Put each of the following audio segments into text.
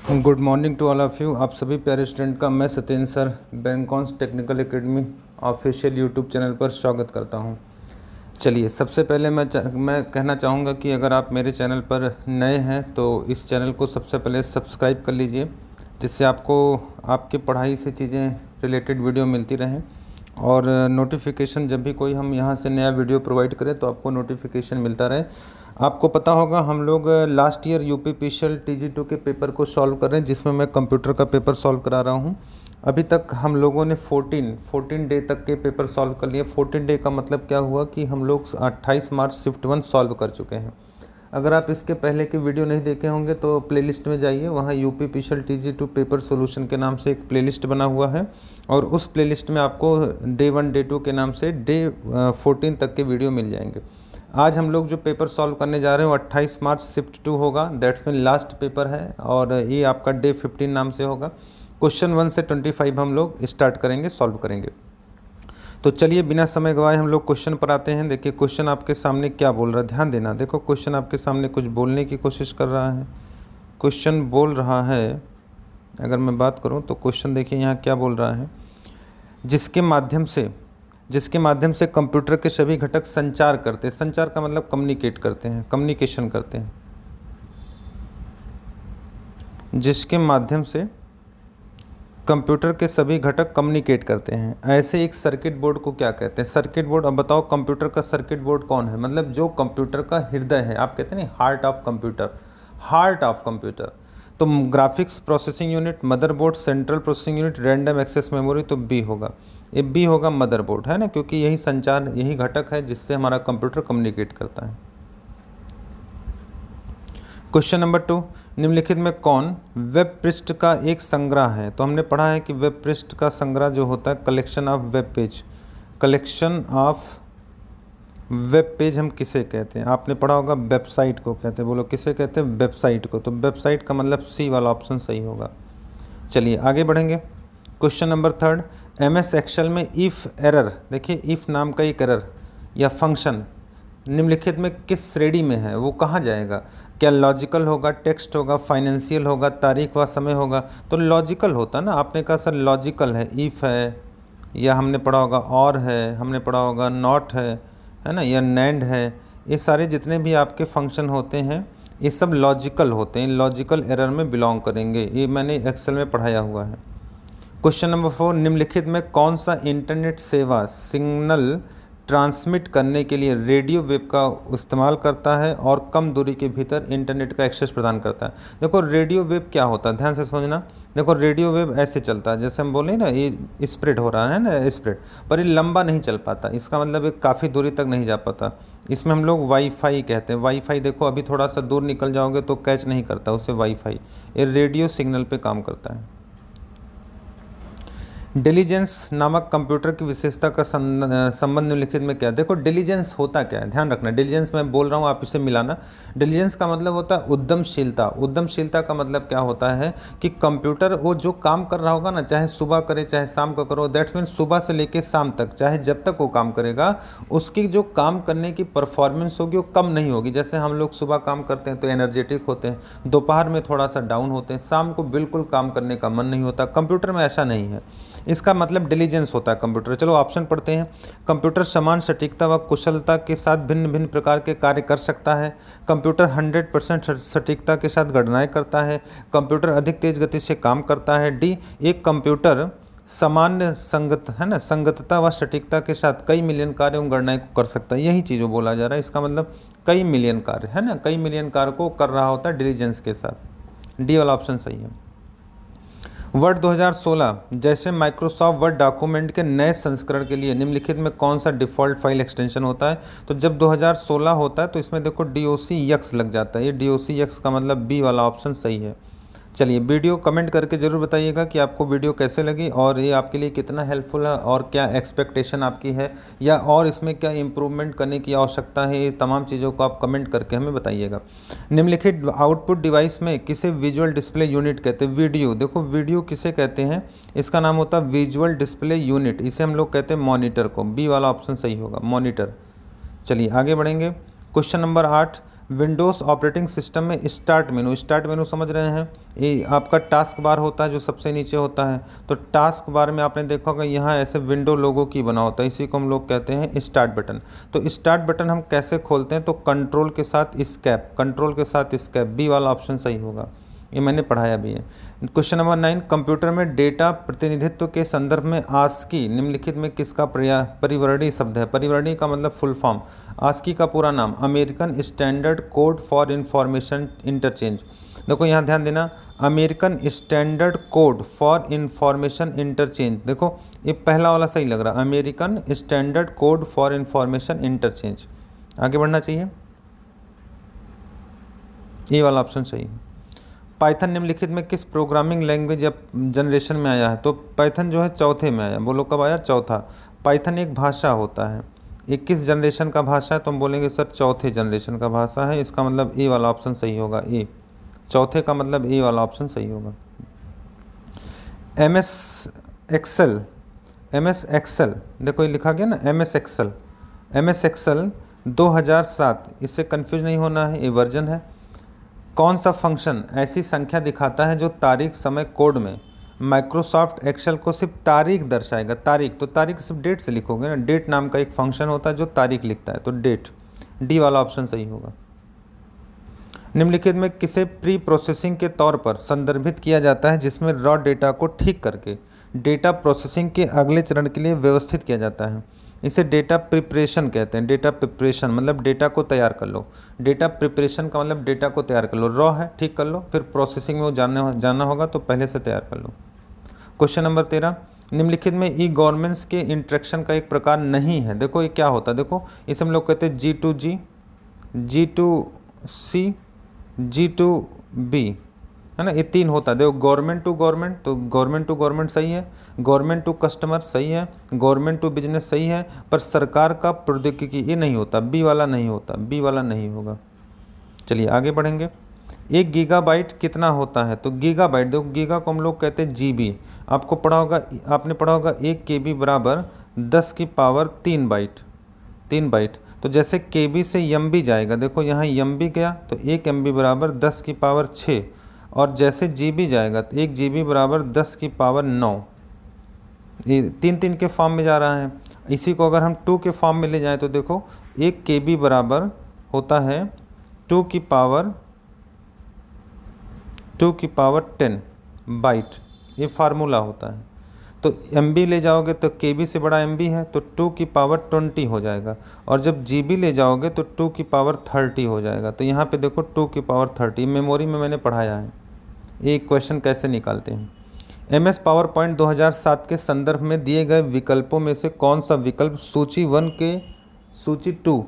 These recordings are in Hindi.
Good morning to all of you. आप सभी प्यारे स्टूडेंट का मैं सत्येंद्र सर बैंकॉन्स technical academy official YouTube channel पर स्वागत करता हूं। चलिए, सबसे पहले मैं कहना चाहूँगा कि अगर आप मेरे चैनल पर नए हैं तो इस चैनल को सबसे पहले सब्सक्राइब कर लीजिए, जिससे आपको आपकी पढ़ाई से चीज़ें रिलेटेड वीडियो मिलती रहें और नोटिफिकेशन जब भी कोई हम यहाँ से नया वीडियो प्रोवाइड करें तो आपको नोटिफिकेशन मिलता रहे। आपको पता होगा हम लोग लास्ट ईयर यूपीपीसीएल TG2 के पेपर को सॉल्व कर रहे हैं, जिसमें मैं कंप्यूटर का पेपर सॉल्व करा रहा हूँ। अभी तक हम लोगों ने 14 डे तक के पेपर सॉल्व कर लिए। 14 डे का मतलब क्या हुआ कि हम लोग 28 मार्च शिफ्ट 1 सॉल्व कर चुके हैं। अगर आप इसके पहले के वीडियो नहीं देखे होंगे तो प्लेलिस्ट में जाइए, वहाँ यूपीपीसीएल TG2 पेपर सॉल्यूशन के नाम से एक प्लेलिस्ट बना हुआ है और उस प्लेलिस्ट में आपको डे 1 डे 2 के नाम से डे 14 तक के वीडियो मिल जाएंगे। आज हम लोग जो पेपर सॉल्व करने जा रहे हैं वो 28 मार्च शिफ्ट 2 होगा, दैट्स मीन लास्ट पेपर है और ये आपका डे 15 नाम से होगा। क्वेश्चन 1 से 25 हम लोग स्टार्ट करेंगे, सॉल्व करेंगे। तो चलिए बिना समय गवाए हम लोग क्वेश्चन पर आते हैं। देखिए क्वेश्चन आपके सामने क्या बोल रहा है, ध्यान देना। देखो क्वेश्चन आपके सामने कुछ बोलने की कोशिश कर रहा है। क्वेश्चन बोल रहा है, अगर मैं बात करूं तो क्वेश्चन देखिए यहाँ क्या बोल रहा है। जिसके माध्यम से कंप्यूटर के सभी घटक संचार करते हैं। संचार का मतलब कम्युनिकेट करते हैं, कम्युनिकेशन करते हैं। जिसके माध्यम से कंप्यूटर के सभी घटक कम्युनिकेट करते हैं, ऐसे एक सर्किट बोर्ड को क्या कहते हैं? Circuit board. अब बताओ कंप्यूटर का सर्किट बोर्ड कौन है? मतलब जो कंप्यूटर का हृदय है, आप कहते हैं ना heart of computer, heart of computer. तो graphics processing unit, motherboard, central processing unit, random access memory, तो बी होगा। ये बी होगा मदरबोर्ड, है ना, क्योंकि यही संचार, यही घटक है जिससे हमारा कंप्यूटर कम्युनिकेट करता है। क्वेश्चन नंबर 2, निम्नलिखित में कौन वेब पृष्ठ का एक संग्रह है? तो हमने पढ़ा है कि वेब पृष्ठ का संग्रह जो होता है collection of web page. Collection of web page हम किसे कहते हैं? आपने पढ़ा होगा वेबसाइट को कहते हैं। बोलो किसे कहते हैं? वेबसाइट को। तो वेबसाइट का मतलब सी वाला ऑप्शन सही होगा। चलिए आगे बढ़ेंगे। क्वेश्चन नंबर 3, MS एक्सेल में इफ़ एरर, देखिए इफ़ नाम का एक एरर या फंक्शन निम्नलिखित में किस श्रेणी में है? वो कहाँ जाएगा? क्या लॉजिकल होगा, टेक्स्ट होगा, फाइनेंशियल होगा, तारीख व समय होगा? तो लॉजिकल होता है ना। आपने कहा सर लॉजिकल है, इफ़ है, या हमने पढ़ा होगा और है, हमने पढ़ा होगा नॉट है ना, या नैंड है। ये सारे जितने भी आपके फंक्शन होते हैं ये सब लॉजिकल होते हैं, लॉजिकल एरर में बिलोंग करेंगे। ये मैंने एक्सेल में पढ़ाया हुआ है। क्वेश्चन नंबर 4, निम्नलिखित में कौन सा इंटरनेट सेवा सिग्नल ट्रांसमिट करने के लिए रेडियो वेव का इस्तेमाल करता है और कम दूरी के भीतर इंटरनेट का एक्सेस प्रदान करता है? देखो रेडियो वेव क्या होता है, ध्यान से समझना। देखो रेडियो वेव ऐसे चलता है, जैसे हम बोले ना ये स्प्रेड हो रहा है ना, स्प्रेड, पर ये लंबा नहीं चल पाता। इसका मतलब ये काफ़ी दूरी तक नहीं जा पाता। इसमें हम लोग वाईफाई कहते हैं। वाईफाई देखो अभी थोड़ा सा दूर निकल जाओगे तो कैच नहीं करता उसे वाईफाई। ये रेडियो सिग्नल पे काम करता है। डिलीजेंस नामक कंप्यूटर की विशेषता का संबंध निम्नलिखित में क्या है? देखो डिलीजेंस होता क्या है, ध्यान रखना। डिलीजेंस मैं बोल रहा हूँ, आप इसे मिलाना। डिलीजेंस का मतलब होता है उद्यमशीलता। उद्यमशीलता का मतलब क्या होता है कि कंप्यूटर वो जो काम कर रहा होगा ना, चाहे सुबह करे चाहे शाम को करो, दैट्स मीन सुबह से लेकर शाम तक, चाहे जब तक वो काम करेगा, उसकी जो काम करने की परफॉर्मेंस होगी वो कम नहीं होगी। जैसे हम लोग सुबह काम करते हैं तो एनर्जेटिक होते हैं, दोपहर में थोड़ा सा डाउन होते हैं, शाम को बिल्कुल काम करने का मन नहीं होता। कंप्यूटर में ऐसा नहीं है। इसका मतलब डिलीजेंस होता है कंप्यूटर। चलो ऑप्शन पढ़ते हैं। कंप्यूटर समान सटीकता व कुशलता के साथ भिन्न भिन्न प्रकार के कार्य कर सकता है। कंप्यूटर 100% सटीकता के साथ गणनाएं करता है। कंप्यूटर अधिक तेज गति से काम करता है। डी, एक कंप्यूटर सामान्य संगतता व सटीकता के साथ कई मिलियन कार्य एवं गणनाएं को कर सकता है। यही चीज़ बोला जा रहा है। इसका मतलब कई मिलियन कार्य, है ना, कई मिलियन कार्य को कर रहा होता है डिलीजेंस के साथ। डी वाला ऑप्शन सही है। वर्ड 2016 जैसे माइक्रोसॉफ्ट वर्ड डॉक्यूमेंट के नए संस्करण के लिए निम्नलिखित में कौन सा डिफ़ॉल्ट फाइल एक्सटेंशन होता है? तो जब 2016 होता है तो इसमें देखो DOCX लग जाता है। ये DOCX का मतलब बी वाला ऑप्शन सही है। चलिए वीडियो कमेंट करके ज़रूर बताइएगा कि आपको वीडियो कैसे लगी और ये आपके लिए कितना हेल्पफुल है और क्या एक्सपेक्टेशन आपकी है, या और इसमें क्या इम्प्रूवमेंट करने की आवश्यकता है। ये तमाम चीज़ों को आप कमेंट करके हमें बताइएगा। निम्नलिखित आउटपुट डिवाइस में किसे विजुअल डिस्प्ले यूनिट कहते हैं? वीडियो। देखो वीडियो किसे कहते हैं? इसका नाम होता है विजुअल डिस्प्ले यूनिट। इसे हम लोग कहते हैं मॉनिटर को। बी वाला ऑप्शन सही होगा, मॉनिटर। चलिए आगे बढ़ेंगे। Question number 8, Windows operating system में स्टार्ट मेनू समझ रहे हैं, ये आपका टास्क बार होता है जो सबसे नीचे होता है। तो टास्क बार में आपने देखा होगा यहाँ ऐसे विंडो लोगो की बना होता है, इसी को हम लोग कहते हैं स्टार्ट बटन। तो स्टार्ट बटन हम कैसे खोलते हैं, तो कंट्रोल के साथ स्केप, बी वाला ऑप्शन सही होगा, ये मैंने पढ़ाया भी है। क्वेश्चन नंबर 9, कंप्यूटर में डेटा प्रतिनिधित्व के संदर्भ में आस्की निम्नलिखित में किसका परिवर्णी शब्द है। परिवर्णी का मतलब फुल फॉर्म, आस्की का पूरा नाम American standard code for information interchange. देखो यहाँ ध्यान देना, American standard code for information interchange, देखो ये पहला वाला सही लग रहा, American standard code for information interchange. आगे बढ़ना चाहिए, ये वाला ऑप्शन सही है। पाइथन निम्नलिखित में किस प्रोग्रामिंग लैंग्वेज या जनरेशन में आया है, तो पाइथन जो है चौथे में आया, बोलो कब आया, चौथा। पाइथन एक भाषा होता है, ये किस जनरेशन का भाषा है, तो हम बोलेंगे सर चौथे जनरेशन का भाषा है, इसका मतलब ए वाला ऑप्शन सही होगा, ए, चौथे का मतलब ए वाला ऑप्शन सही होगा। एम एस एक्सेल देखो ये लिखा गया ना, एम एस एक्सेल 2007, इससे कन्फ्यूज नहीं होना है, ये वर्जन है। कौन सा फंक्शन ऐसी संख्या दिखाता है जो तारीख समय कोड में माइक्रोसॉफ्ट एक्सेल को सिर्फ तारीख दर्शाएगा, तारीख, तो तारीख सिर्फ डेट से लिखोगे ना, डेट नाम का एक फंक्शन होता है जो तारीख लिखता है, तो डेट, डी वाला ऑप्शन सही होगा। निम्नलिखित में किसे प्री प्रोसेसिंग के तौर पर संदर्भित किया जाता है जिसमें रॉ डेटा को ठीक करके डेटा प्रोसेसिंग के अगले चरण के लिए व्यवस्थित किया जाता है, इसे डेटा प्रिपरेशन कहते हैं। डेटा प्रिपरेशन मतलब डेटा को तैयार कर लो, डेटा प्रिपरेशन का मतलब डेटा को तैयार कर लो, रॉ है ठीक कर लो, फिर प्रोसेसिंग में वो जानना होगा तो पहले से तैयार कर लो। क्वेश्चन नंबर 13, निम्नलिखित में ई गवर्नेंस के इंटरेक्शन का एक प्रकार नहीं है, देखो ये क्या होता है, देखो इसे हम लोग कहते हैं G2G, G2C, G2B, है ना, ये तीन होता है। देखो गवर्नमेंट टू गवर्नमेंट, तो गवर्नमेंट टू गवर्नमेंट सही है, गवर्नमेंट टू कस्टमर सही है, गवर्नमेंट टू बिजनेस सही है, पर सरकार का प्रौद्योगिकी ये नहीं होता, बी वाला नहीं होता, बी वाला नहीं होगा। चलिए आगे बढ़ेंगे। 1 गीगाबाइट कितना होता है, तो गीगाबाइट, देखो गीगा को हम लोग कहते हैं जीबी, आपने पढ़ा होगा 1 KB बराबर 10 की पावर 3 बाइट। तो जैसे KB से MB जाएगा, देखो यहाँ MB गया तो 1 MB बराबर 10 की पावर 6, और जैसे GB जाएगा तो 1 GB बराबर 10 की पावर 9, ये 3 के फॉर्म में जा रहा है। इसी को अगर हम 2 के फॉर्म में ले जाएं तो देखो 1 KB बराबर होता है 2 की पावर 10 बाइट, ये फार्मूला होता है। तो MB ले जाओगे तो KB से बड़ा MB है तो 2 की पावर 20 हो जाएगा, और जब GB ले जाओगे तो 2 की पावर 30 हो जाएगा। तो यहाँ पे देखो 2 की पावर 30, मेमोरी में मैंने पढ़ाया है, ये क्वेश्चन कैसे निकालते हैं। MS पावरपॉइंट 2007 के संदर्भ में दिए गए विकल्पों में से कौन सा विकल्प सूची 1 के सूची 2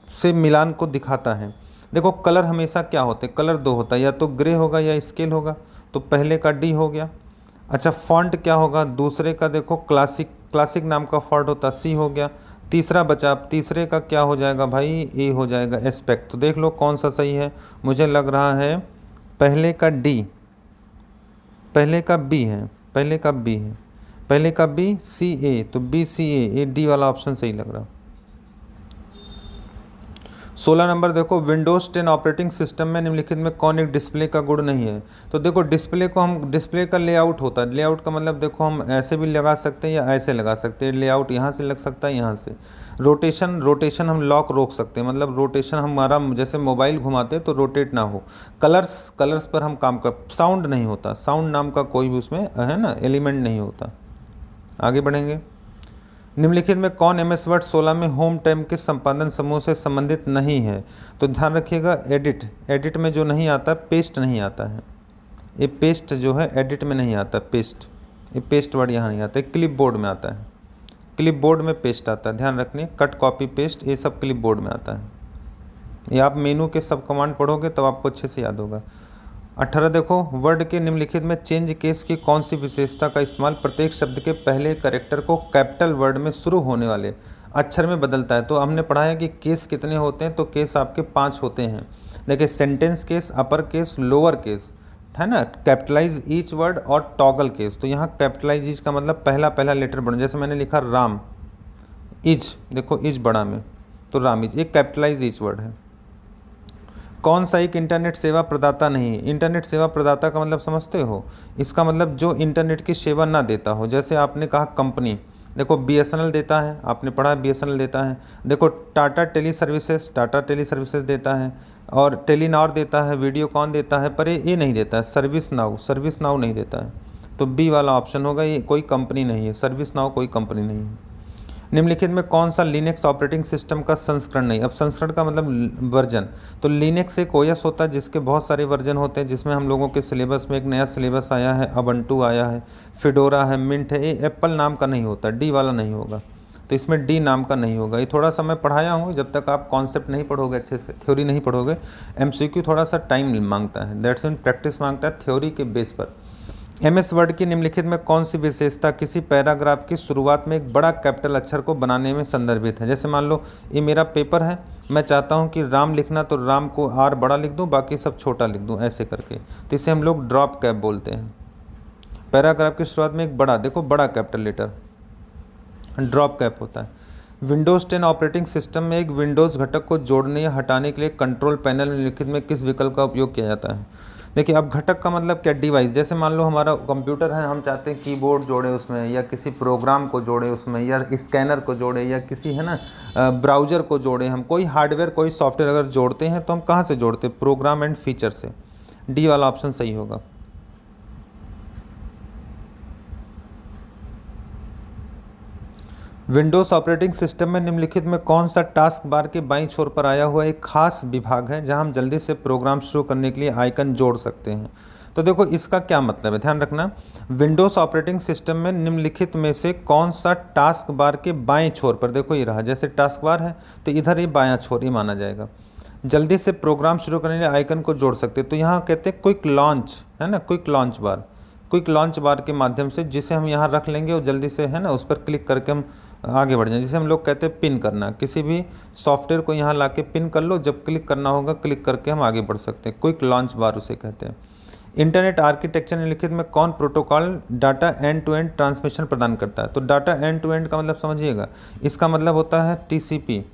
से मिलान को दिखाता है। देखो कलर हमेशा क्या होते हैं, कलर 2 होता है, या तो ग्रे होगा या स्केल होगा, तो पहले का D हो गया। अच्छा फॉन्ट क्या होगा, दूसरे का देखो क्लासिक नाम का फॉन्ट होता है, C हो गया। तीसरा बचा, तीसरे का क्या हो जाएगा भाई, A हो जाएगा, एस्पेक्ट। तो देख लो कौन सा सही है, मुझे लग रहा है पहले का D, पहले का B है, पहले का B CA, तो BCA, ये D वाला ऑप्शन सही लग रहा। 16 नंबर देखो, विंडोज़ 10 ऑपरेटिंग सिस्टम में निम्नलिखित में कौन एक डिस्प्ले का गुण नहीं है। तो देखो डिस्प्ले का लेआउट होता है, लेआउट का मतलब देखो हम ऐसे भी लगा सकते हैं या ऐसे लगा सकते हैं, लेआउट यहाँ से लग सकता है, यहाँ से। रोटेशन हम लॉक रोक सकते हैं, मतलब रोटेशन हमारा जैसे मोबाइल घुमाते हैं तो रोटेट ना हो। कलर्स पर हम काम कर, साउंड नहीं होता, साउंड नाम का कोई भी उसमें है ना एलिमेंट नहीं होता। आगे बढ़ेंगे। निम्नलिखित में कौन MS वर्ड 16 में होम टैब के संपादन समूह से संबंधित नहीं है। तो ध्यान रखिएगा एडिट में जो नहीं आता, पेस्ट नहीं आता है, ये पेस्ट जो है एडिट में नहीं आता, ये पेस्ट वर्ड यहाँ नहीं आता है, क्लिपबोर्ड में आता है, क्लिपबोर्ड में पेस्ट आता है, ध्यान रखनी, कट कॉपी पेस्ट ये सब क्लिपबोर्ड में आता है। ये आप मेनू के सब कमांड पढ़ोगे तब आपको अच्छे से याद होगा। 18 देखो, वर्ड के निम्नलिखित में चेंज केस की कौन सी विशेषता का इस्तेमाल प्रत्येक शब्द के पहले कैरेक्टर को कैपिटल वर्ड में शुरू होने वाले अक्षर में बदलता है। तो हमने पढ़ा है कि केस कितने होते हैं, तो केस आपके 5 होते हैं। देखिए sentence case, upper case, lower case, है ना, कैपिटलाइज ईच वर्ड और टॉगल केस। तो यहाँ कैपिटलाइज ईच का मतलब पहला लेटर बड़ा, जैसे मैंने लिखा राम, इज, देखो इज बड़ा में, तो राम इज, एक कैपिटलाइज ईच वर्ड है। कौन सा एक इंटरनेट सेवा प्रदाता नहीं? इंटरनेट सेवा प्रदाता का मतलब समझते हो? इसका मतलब जो इंटरनेट की सेवा ना देता हो। जैसे आपने कहा कंपनी, देखो बीएसएनएल देता है, आपने पढ़ा बीएसएनएल देता है। देखो टाटा टेली सर्विसेज देता है, और टेलीनॉर देता है, वीडियोकॉन देता है, पर ये नहीं देता है, सर्विस नाउ नहीं देता है। तो बी वाला ऑप्शन होगा, ये कोई कंपनी नहीं है, सर्विस नाउ कोई कंपनी नहीं है। निम्नलिखित में कौन सा लिनक्स ऑपरेटिंग सिस्टम का संस्करण नहीं? अब संस्करण का मतलब वर्जन, तो लिनक्स एक ओएस होता है जिसके बहुत सारे वर्जन होते हैं, जिसमें हम लोगों के सिलेबस में एक नया सिलेबस आया है, अबंटू आया है, फिडोरा है, मिंट है। ये एप्पल नाम का नहीं होता, डी वाला नहीं होगा, तो इसमें डी नाम का नहीं होगा। ये थोड़ा सा मैं पढ़ाया हूँ, जब तक आप कॉन्सेप्ट नहीं पढ़ोगे अच्छे से, थ्योरी नहीं पढ़ोगे, एमसीक्यू थोड़ा सा टाइम मांगता है, दैट्स मीन प्रैक्टिस मांगता है थ्योरी के बेस पर। एमएस वर्ड की निम्नलिखित में कौन सी विशेषता किसी पैराग्राफ की शुरुआत में एक बड़ा कैपिटल अक्षर को बनाने में संदर्भित है? जैसे मान लो ये मेरा पेपर है, मैं चाहता हूँ कि राम लिखना, तो राम को आर बड़ा लिख दूँ, बाकी सब छोटा लिख दूँ, ऐसे करके, तो इसे हम लोग ड्रॉप कैप बोलते हैं। पैराग्राफ की शुरुआत में एक बड़ा, देखो बड़ा कैपिटल लेटर, ड्रॉप कैप होता है। विंडोज़ 10 ऑपरेटिंग सिस्टम में एक विंडोज़ घटक को जोड़ने या हटाने के लिए कंट्रोल पैनल निम्नलिखित में किस विकल्प का उपयोग किया जाता है? देखिए, अब घटक का मतलब क्या? डिवाइस। जैसे मान लो हमारा कंप्यूटर है, हम चाहते हैं कीबोर्ड जोड़े उसमें, या किसी प्रोग्राम को जोड़े उसमें, या स्कैनर को जोड़े, या किसी है ना ब्राउज़र को जोड़े। हम कोई हार्डवेयर कोई सॉफ्टवेयर अगर जोड़ते हैं तो हम कहाँ से जोड़ते हैं? प्रोग्राम एंड फीचर से। डी वाला ऑप्शन सही होगा। विंडोज़ ऑपरेटिंग सिस्टम में निम्नलिखित में कौन सा टास्क बार के बाईं छोर पर आया हुआ एक खास विभाग है जहां हम जल्दी से प्रोग्राम शुरू करने के लिए आइकन जोड़ सकते हैं? तो देखो इसका क्या मतलब है, ध्यान रखना। विंडोज़ ऑपरेटिंग सिस्टम में निम्नलिखित में से कौन सा टास्क बार के बाएं छोर पर, देखो ये रहा, जैसे टास्क बार है तो इधर ये बायां छोर ही माना जाएगा, जल्दी से प्रोग्राम शुरू करने के लिए आइकन को जोड़ सकते हैं। तो यहाँ कहते हैं क्विक लॉन्च, है ना, क्विक लॉन्च बार के माध्यम से, जिसे हम यहाँ रख लेंगे और जल्दी से है ना उस पर क्लिक करके हम आगे बढ़ जाए, जिसे हम लोग कहते हैं पिन करना। किसी भी सॉफ्टवेयर को यहाँ लाके पिन कर लो, जब क्लिक करना होगा क्लिक करके हम आगे बढ़ सकते हैं। क्विक लॉन्च बार उसे कहते हैं। इंटरनेट आर्किटेक्चर निम्नलिखित में कौन protocol data end to end transmission प्रदान करता है? तो डाटा एंड टू एंड का मतलब समझिएगा, इसका मतलब होता है टीसीपी।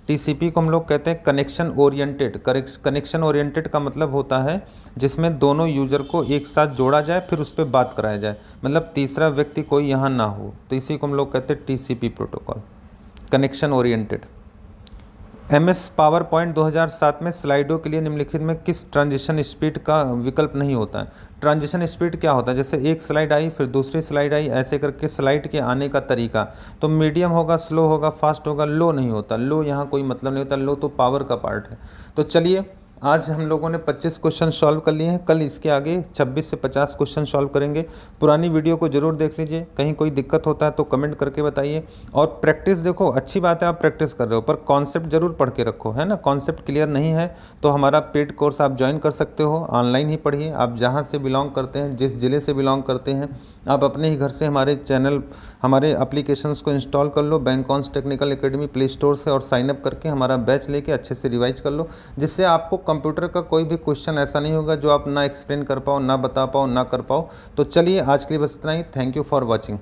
टीसीपी को हम लोग कहते हैं कनेक्शन ओरिएंटेड। कनेक्शन ओरिएंटेड का मतलब होता है जिसमें दोनों यूजर को एक साथ जोड़ा जाए, फिर उस पर बात कराया जाए, मतलब तीसरा व्यक्ति कोई यहाँ ना हो, तो इसी को हम लोग कहते हैं TCP protocol, connection oriented. MS power point 2007 में स्लाइडों के लिए निम्नलिखित में किस ट्रांजिशन स्पीड का विकल्प नहीं होता है? ट्रांजिशन स्पीड क्या होता है? जैसे एक स्लाइड आई फिर दूसरी स्लाइड आई, ऐसे करके स्लाइड के आने का तरीका, तो मीडियम होगा, स्लो होगा, फास्ट होगा, लो नहीं होता। लो यहाँ कोई मतलब नहीं होता, लो तो पावर का पार्ट है। तो चलिए, आज हम लोगों ने 25 क्वेश्चन सॉल्व कर लिए हैं, कल इसके आगे 26 से 50 क्वेश्चन सॉल्व करेंगे। पुरानी वीडियो को जरूर देख लीजिए, कहीं कोई दिक्कत होता है तो कमेंट करके बताइए। और प्रैक्टिस, देखो अच्छी बात है आप प्रैक्टिस कर रहे हो, पर कॉन्सेप्ट जरूर पढ़ के रखो, है ना। कॉन्सेप्ट क्लियर नहीं है तो हमारा पेड कोर्स आप ज्वाइन कर सकते हो, ऑनलाइन ही पढ़िए। आप जहाँ से बिलोंग करते हैं, जिस ज़िले से बिलोंग करते हैं, आप अपने ही घर से हमारे चैनल, हमारे एप्लीकेशंस को इंस्टॉल कर लो बैंकॉन्स टेक्निकल एकेडमी प्ले स्टोर से, और साइनअप करके हमारा बैच लेके अच्छे से रिवाइज कर लो, जिससे आपको कंप्यूटर का कोई भी क्वेश्चन ऐसा नहीं होगा जो आप ना एक्सप्लेन कर पाओ, ना बता पाओ, ना कर पाओ। तो चलिए, आज के लिए बस इतना ही। Thank you for watching.